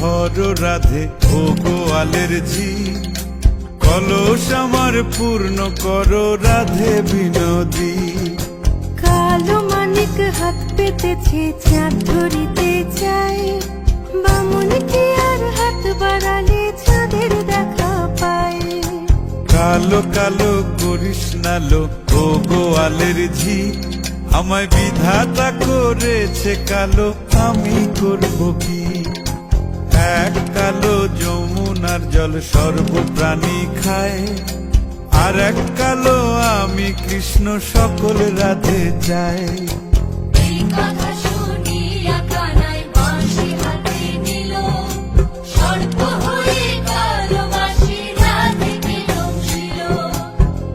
ধরো রাধে ও গোয়ালের ঝি, কলস আমার পূর্ণ করো রাধে বিনোদী। কালো মানিক হাত পেতেছে চাঁদ ধরিতে চায়, বামুন কি আর হাত বাড়ালে চাঁদের দেখা পায়। কালো কালো করিস নালো ও গোয়ালের ঝি, আমায় বিধাতা করেছে কালো, আমি করব কি? এক কালো যমুনার জল সর্বপ্রাণী খায়, আর এক কালো আমি কৃষ্ণ সকল রাধে চাই। এই কথা শুনিয়া কানাই বাঁশি হাতে নিল, সর্প হয়ে কালো বাঁশি রাধেকে দংশিল।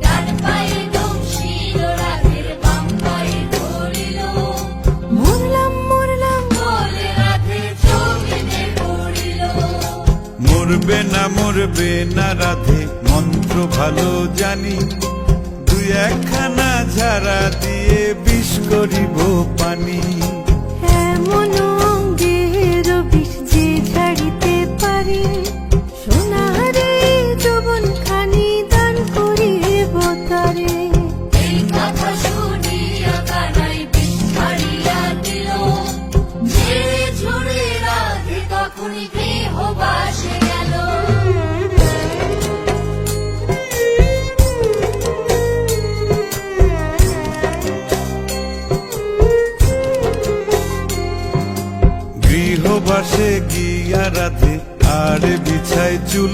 ডান পায়ে দংশিল রাধের বাম পায়ে ধরিল, মরলাম মরলাম বলে রাধে জমিনে পড়িল। মরবে না রাধে মন্ত্র ভালো জানি, দুই একখানা ঝাড়া দিয়ে বিষ করিব পানি। এমন অঙ্গের বিষ যে ছাড়িতে পারে, সোনারে যৌবন খানি দান করিব তারে। এই কথা শুনিয়া কানাই বিষ ছাড়িয়া দিল, ঝেড়ে ঝুড়ে রাধে তখনই গৃহবাসে গেল। গৃহবাসে গিয়া রাধে আর বিছায় চুল,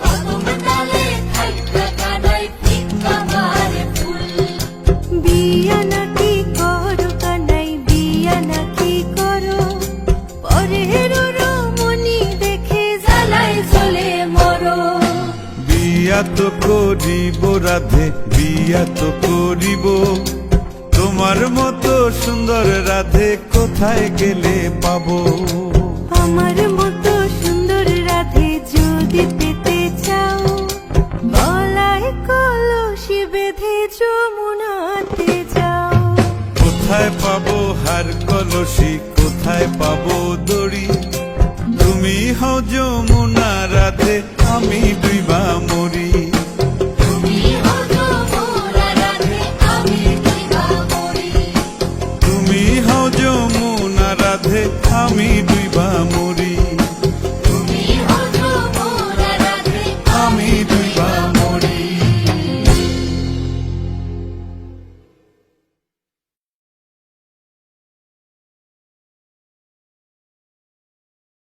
কদম তলে থাইকা কানাই ফিক্কা মারে ফুল। বিয়া নাকি করো কানাই বিয়া নাকি করো, পরের রমণী দেখে জ্বালায় জ্বলে মরো। বিয়া তো করিব রাধে বিয়া তো করিব, তোমার মতো সুন্দর রাধে কোথায় গেলে পাবো? আমার মতো সুন্দর রাধে যদি পেতে চাও, গলায় কলসি বেঁধে যমুনাতে যাও। কোথায় পাবো হার কলসি, কোথায় পাবো দড়ি? তুমি হও যমুনা রাধে, আমি